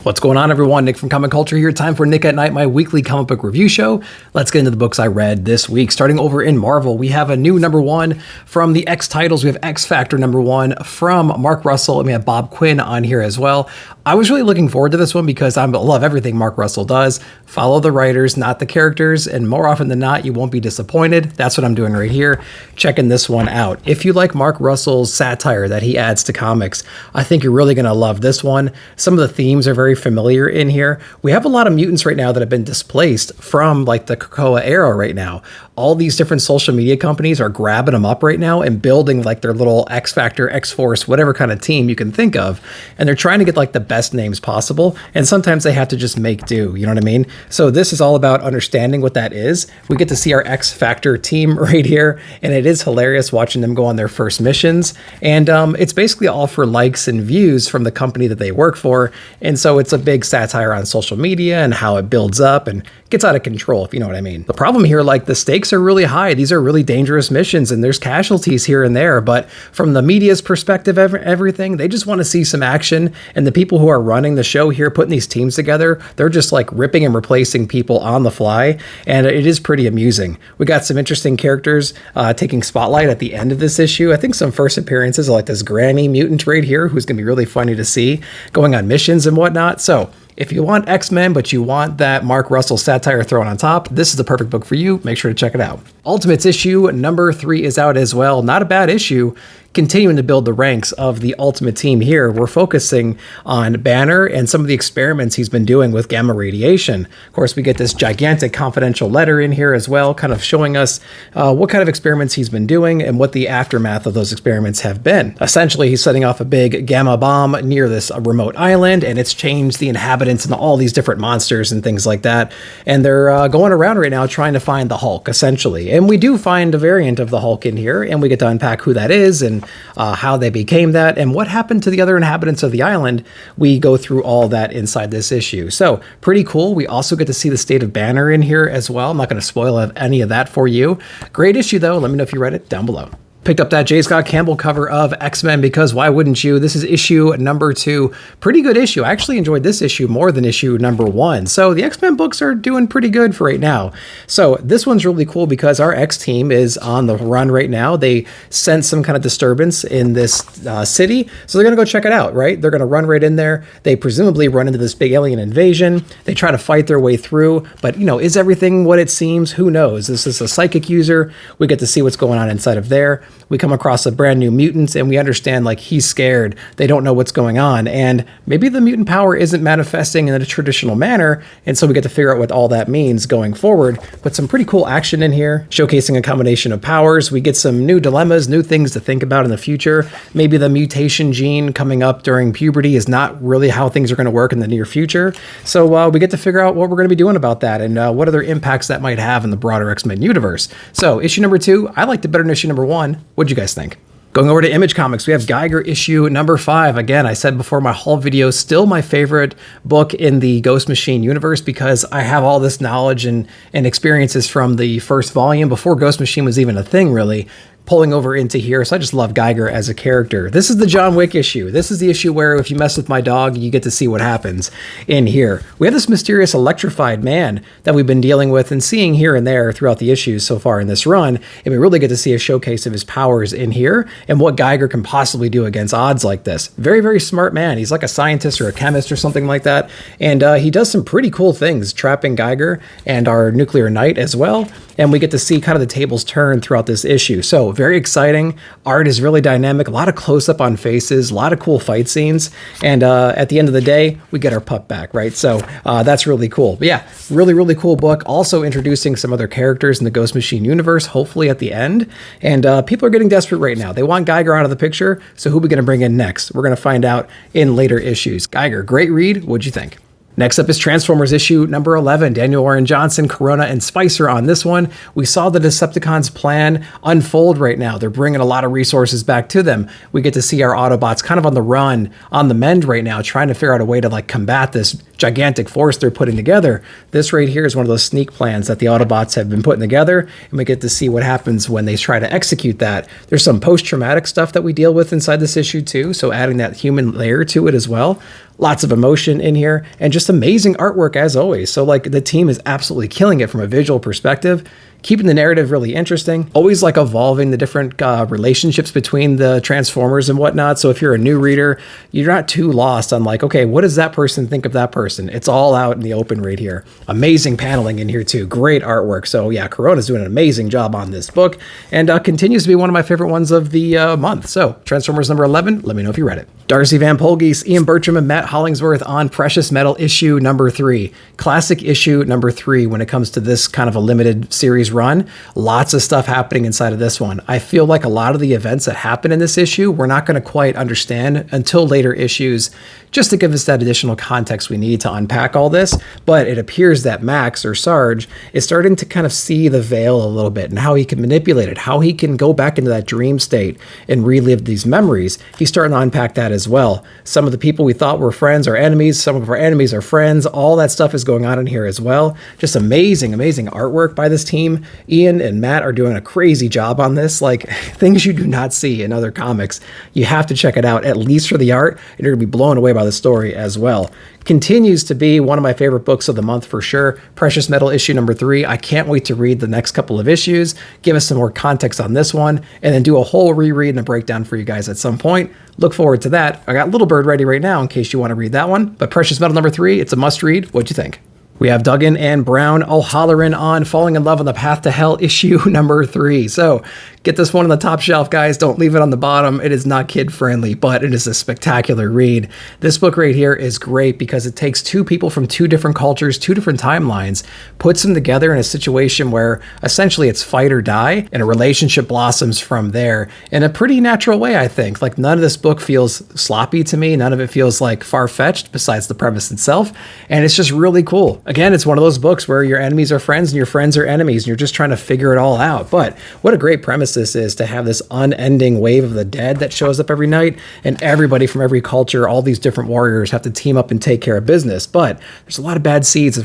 What's going on, everyone? Nick from Comic Culture here. Time for Nick at Night, my weekly comic book review show. Let's get into the books I read this week. Starting over in Marvel, we have a new #1 from the X titles. We have X Factor #1 from Mark Russell, and we have Bob Quinn on here as well. I was really looking forward to this one because I love everything Mark Russell does. Follow the writers, not the characters, and more often than not, you won't be disappointed. That's what I'm doing right here, checking this one out. If you like Mark Russell's satire that he adds to comics, I think you're really going to love this one. Some of the themes are very familiar in here. We have a lot of mutants right now that have been displaced from like the Krakoa era right now. All these different social media companies are grabbing them up right now and building like their little X Factor, X Force, whatever kind of team you can think of. And they're trying to get like the best names possible. And sometimes they have to just make do, you know what I mean? So this is all about understanding what that is. We get to see our X Factor team right here. And it is hilarious watching them go on their first missions. And it's basically all for likes and views from the company that they work for. And so it's a big satire on social media and how it builds up and gets out of control, if you know what I mean. The problem here, like the stakes are really high. These are really dangerous missions and there's casualties here and there. But from the media's perspective, everything, they just want to see some action. And the people who are running the show here, putting these teams together, they're just like ripping and replacing people on the fly. And it is pretty amusing. We got some interesting characters taking spotlight at the end of this issue. I think some first appearances like this granny mutant right here, who's going to be really funny to see going on missions and whatnot. So if you want X-Men, but you want that Mark Russell satire thrown on top, this is the perfect book for you. Make sure to check it out. Ultimates issue #3 is out as well. Not a bad issue. Continuing to build the ranks of the Ultimate team here. We're focusing on Banner and some of the experiments he's been doing with gamma radiation. Of course, we get this gigantic confidential letter in here as well, kind of showing us what kind of experiments he's been doing and what the aftermath of those experiments have been. Essentially, he's setting off a big gamma bomb near this remote island, and it's changed the inhabitants and all these different monsters and things like that. And they're going around right now trying to find the Hulk, essentially. And we do find a variant of the Hulk in here, and we get to unpack who that is and how they became that, and what happened to the other inhabitants of the island. We go through all that inside this issue. So pretty cool. We also get to see the state of Banner in here as well. I'm not going to spoil any of that for you. Great issue though. Let me know if you read it down below. Picked up that J. Scott Campbell cover of X-Men because why wouldn't you? This is issue #2. Pretty good issue. I actually enjoyed this issue more than issue #1. So the X-Men books are doing pretty good for right now. So this one's really cool because our X team is on the run right now. They sense some kind of disturbance in this city. So they're going to go check it out, right? They're going to run right in there. They presumably run into this big alien invasion. They try to fight their way through. But, you know, is everything what it seems? Who knows? This is a psychic user. We get to see what's going on inside of there. We come across a brand new mutant and we understand like he's scared. They don't know what's going on. And maybe the mutant power isn't manifesting in a traditional manner. And so we get to figure out what all that means going forward. But some pretty cool action in here, showcasing a combination of powers. We get some new dilemmas, new things to think about in the future. Maybe the mutation gene coming up during puberty is not really how things are going to work in the near future. So we get to figure out what we're going to be doing about that and what other impacts that might have in the broader X-Men universe. So issue #2, I liked it better than issue #1. What'd you guys think? Going over to Image Comics, we have Geiger issue #5. Again, I said before, my haul video, still my favorite book in the Ghost Machine universe because I have all this knowledge and experiences from the first volume before Ghost Machine was even a thing, really, pulling over into here. So I just love Geiger as a character. This is the John Wick issue. This is the issue where if you mess with my dog, you get to see what happens in here. We have this mysterious electrified man that we've been dealing with and seeing here and there throughout the issues so far in this run. And we really get to see a showcase of his powers in here and what Geiger can possibly do against odds like this. Very, very smart man. He's like a scientist or a chemist or something like that. And he does some pretty cool things, trapping Geiger and our nuclear Nite as well. And we get to see kind of the tables turn throughout this issue. So very exciting. Art is really dynamic. A lot of close-up on faces, a lot of cool fight scenes. And at the end of the day, we get our pup back, right? So that's really cool. But yeah, really, really cool book. Also introducing some other characters in the Ghost Machine universe, hopefully at the end. And people are getting desperate right now. They want Geiger out of the picture. So who are we going to bring in next? We're going to find out in later issues. Geiger, great read. What'd you think? Next up is Transformers issue #11. Daniel Warren Johnson, Corona, and Spicer on this one. We saw the Decepticons' plan unfold right now. They're bringing a lot of resources back to them. We get to see our Autobots kind of on the run, on the mend right now, trying to figure out a way to like combat this gigantic force they're putting together. This right here is one of those sneak plans that the Autobots have been putting together, and we get to see what happens when they try to execute that. There's some post-traumatic stuff that we deal with inside this issue too, so adding that human layer to it as well. Lots of emotion in here, and just amazing artwork as always. So like the team is absolutely killing it from a visual perspective, keeping the narrative really interesting, always like evolving the different relationships between the Transformers and whatnot. So if you're a new reader, you're not too lost on like, okay, what does that person think of that person? It's all out in the open right here. Amazing paneling in here too, great artwork. So yeah, Corona's doing an amazing job on this book, and continues to be one of my favorite ones of the month. So Transformers number 11, let me know if you read it. Darcy Van Polgees, Ian Bertram, and Matt Hollingsworth on Precious Metal issue number 3. Classic issue number 3 when it comes to this kind of a limited series run. Lots of stuff happening inside of this one. I feel like a lot of the events that happen in this issue, we're not going to quite understand until later issues, just to give us that additional context we need to unpack all this. But it appears that Max, or Sarge, is starting to kind of see the veil a little bit and how he can manipulate it, how he can go back into that dream state and relive these memories. He's starting to unpack that as well. Some of the people we thought were friends are enemies. Some of our enemies are friends. All that stuff is going on in here as well. Just amazing, amazing artwork by this team. Ian and Matt are doing a crazy job on this, like things you do not see in other comics. You have to check it out, at least for the art, and you're gonna be blown away by the story as well. Continues to be one of my favorite books of the month for sure. Precious Metal issue number 3. I can't wait to read the next couple of issues, give us some more context on this one, and then do a whole reread and a breakdown for you guys at some point. Look forward to that. I got Little Bird ready right now in case you want to read that one. But Precious Metal number 3, it's a must read. What'd you think? We have Duggan and Brown O'Halloran on Falling in Love on the Path to Hell issue number 3. So get this one on the top shelf, guys. Don't leave it on the bottom. It is not kid friendly, but it is a spectacular read. This book right here is great because it takes two people from two different cultures, two different timelines, puts them together in a situation where essentially it's fight or die, and a relationship blossoms from there in a pretty natural way, I think. Like none of this book feels sloppy to me. None of it feels like far-fetched besides the premise itself. And it's just really cool. Again, it's one of those books where your enemies are friends and your friends are enemies, and you're just trying to figure it all out. But what a great premise this is, to have this unending wave of the dead that shows up every night, and everybody from every culture, all these different warriors have to team up and take care of business. But there's a lot of bad seeds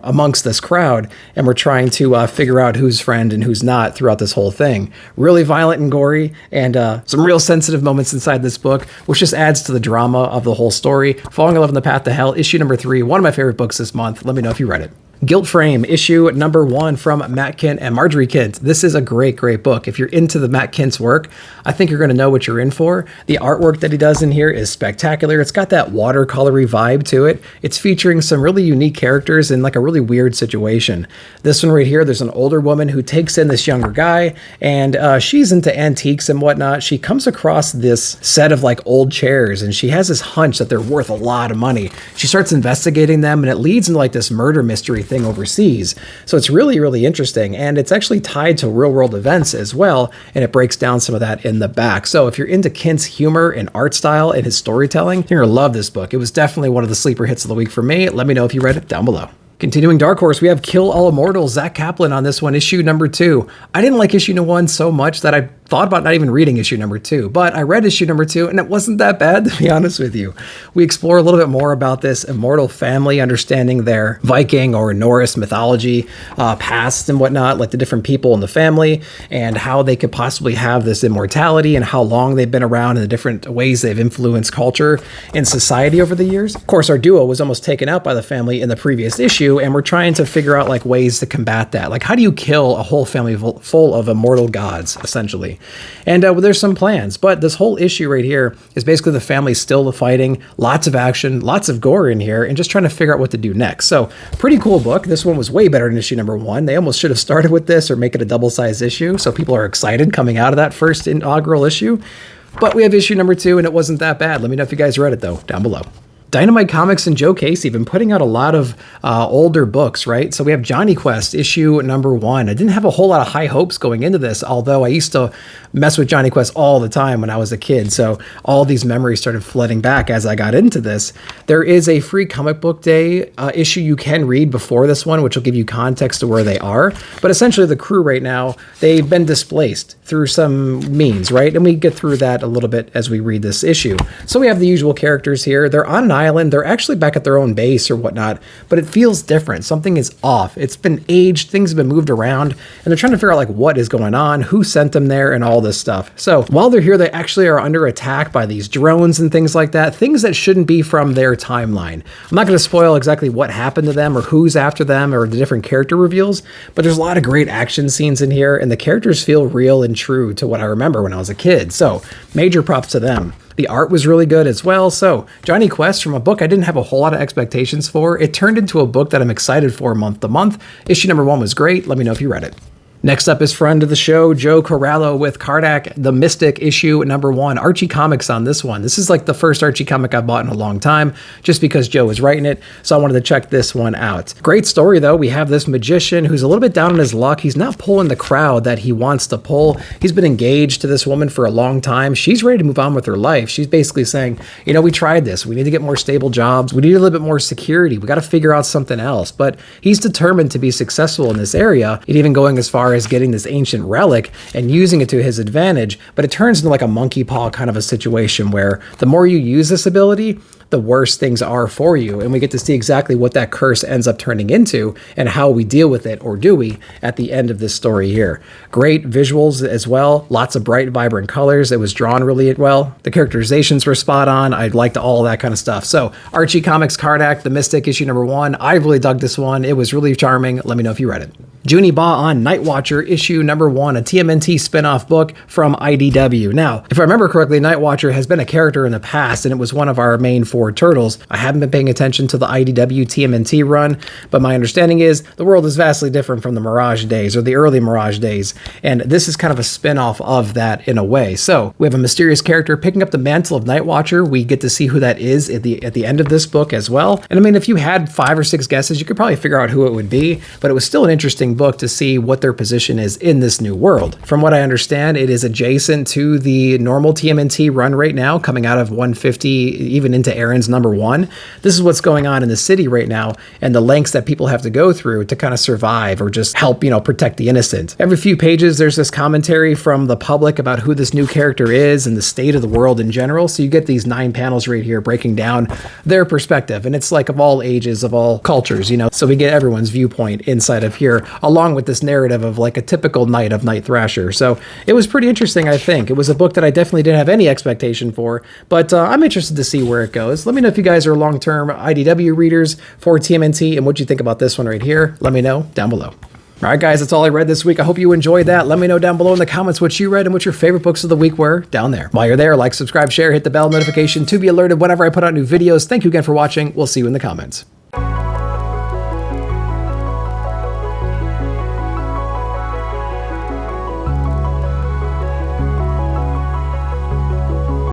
amongst this crowd, and we're trying to figure out who's friend and who's not throughout this whole thing. Really violent and gory, and some real sensitive moments inside this book, which just adds to the drama of the whole story. Falling in Love on the Path to Hell, issue number 3, one of my favorite books this month. Let me know if you read it. Guilt Frame, issue number 1 from Matt Kindt and Marjorie Kindt. This is a great, great book. If you're into the Matt Kindt's work, I think you're going to know what you're in for. The artwork that he does in here is spectacular. It's got that watercolory vibe to it. It's featuring some really unique characters in like a really weird situation. This one right here, there's an older woman who takes in this younger guy, and she's into antiques and whatnot. She comes across this set of like old chairs, and she has this hunch that they're worth a lot of money. She starts investigating them, and it leads into like this murder mystery thing overseas. So it's really, really interesting, and it's actually tied to real world events as well, and it breaks down some of that in the back. So if you're into Kindt's humor and art style and his storytelling, you're gonna love this book. It was definitely one of the sleeper hits of the week for me. Let me know if you read it down below. Continuing Dark Horse, we have Kill All Immortals, Zach Kaplan on this one, issue number 2. I didn't like issue 1 so much that I thought about not even reading issue number 2, but I read issue number 2 and it wasn't that bad, to be honest with you. We explore a little bit more about this immortal family, understanding their Viking or Norse mythology past and whatnot, like the different people in the family and how they could possibly have this immortality and how long they've been around and the different ways they've influenced culture and society over the years. Of course, our duo was almost taken out by the family in the previous issue, and we're trying to figure out like ways to combat that. Like, how do you kill a whole family full of immortal gods, essentially? And there's some plans, but this whole issue right here is basically the family still fighting, lots of action, lots of gore in here, and just trying to figure out what to do next. So pretty cool book. This one was way better than issue number 1. They almost should have started with this or make it a double-sized issue, so people are excited coming out of that first inaugural issue. But we have issue number 2, and it wasn't that bad. Let me know if you guys read it, though, down below. Dynamite Comics and Joe Casey have been putting out a lot of older books, right? So we have Johnny Quest, issue number 1. I didn't have a whole lot of high hopes going into this, although I used to mess with Johnny Quest all the time when I was a kid. So all these memories started flooding back as I got into this. There is a free comic book day issue you can read before this one, which will give you context to where they are. But essentially the crew right now, they've been displaced through some means, right? And we get through that a little bit as we read this issue. So we have the usual characters here. They're on an island. They're actually back at their own base or whatnot, but it feels different. Something is off. It's been aged, things have been moved around, and they're trying to figure out like what is going on, who sent them there, and all this stuff. So while they're here, they actually are under attack by these drones and things like that, things that shouldn't be from their timeline. I'm not going to spoil exactly what happened to them or who's after them or the different character reveals, but there's a lot of great action scenes in here, and the characters feel real and true to what I remember when I was a kid. So major props to them. The art was really good as well. So Johnny Quest, from a book I didn't have a whole lot of expectations for, it turned into a book that I'm excited for month to month. Issue number 1 was great. Let me know if you read it. Next up is friend of the show, Joe Corallo with Kardak, The Mystic, issue number 1. Archie Comics on this one. This is like the first Archie comic I bought in a long time, just because Joe was writing it, so I wanted to check this one out. Great story, though. We have this magician who's a little bit down on his luck. He's not pulling the crowd that he wants to pull. He's been engaged to this woman for a long time. She's ready to move on with her life. She's basically saying, you know, we tried this. We need to get more stable jobs. We need a little bit more security. We got to figure out something else. But he's determined to be successful in this area, and even going as far as getting this ancient relic and using it to his advantage. But it turns into like a monkey paw kind of a situation where the more you use this ability, the worse things are for you. And we get to see exactly what that curse ends up turning into and how we deal with it, or do we, at the end of this story here. Great visuals as well. Lots of bright, vibrant colors. It was drawn really well. The characterizations were spot on. I liked all that kind of stuff. So Archie Comics Kardak, The Mystic, issue number 1. I really dug this one. It was really charming. Let me know if you read it. Junie Ba on Night Watcher, issue number 1, a TMNT spin-off book from IDW. Now, if I remember correctly, Night Watcher has been a character in the past, and it was one of our main 4 turtles. I haven't been paying attention to the IDW TMNT run, but my understanding is the world is vastly different from the Mirage days, or the early Mirage days, and this is kind of a spin-off of that in a way. So we have a mysterious character picking up the mantle of Night Watcher. We get to see who that is at the end of this book as well. And I mean, if you had 5 or 6 guesses, you could probably figure out who it would be, but it was still an interesting book to see what their position is in this new world. From what I understand, it is adjacent to the normal TMNT run right now, coming out of 150, even into Aaron's number 1. This is what's going on in the city right now, and the lengths that people have to go through to kind of survive or just help, you know, protect the innocent. Every few pages, there's this commentary from the public about who this new character is and the state of the world in general. So you get these 9 panels right here breaking down their perspective, and it's like of all ages, of all cultures, you know, so we get everyone's viewpoint inside of here, along with this narrative of like a typical night of Night Thrasher. So it was pretty interesting, I think. It was a book that I definitely didn't have any expectation for, but I'm interested to see where it goes. Let me know if you guys are long-term IDW readers for TMNT and what you think about this one right here. Let me know down below. All right, guys, that's all I read this week. I hope you enjoyed that. Let me know down below in the comments what you read and what your favorite books of the week were down there. While you're there, like, subscribe, share, hit the bell notification to be alerted whenever I put out new videos. Thank you again for watching. We'll see you in the comments.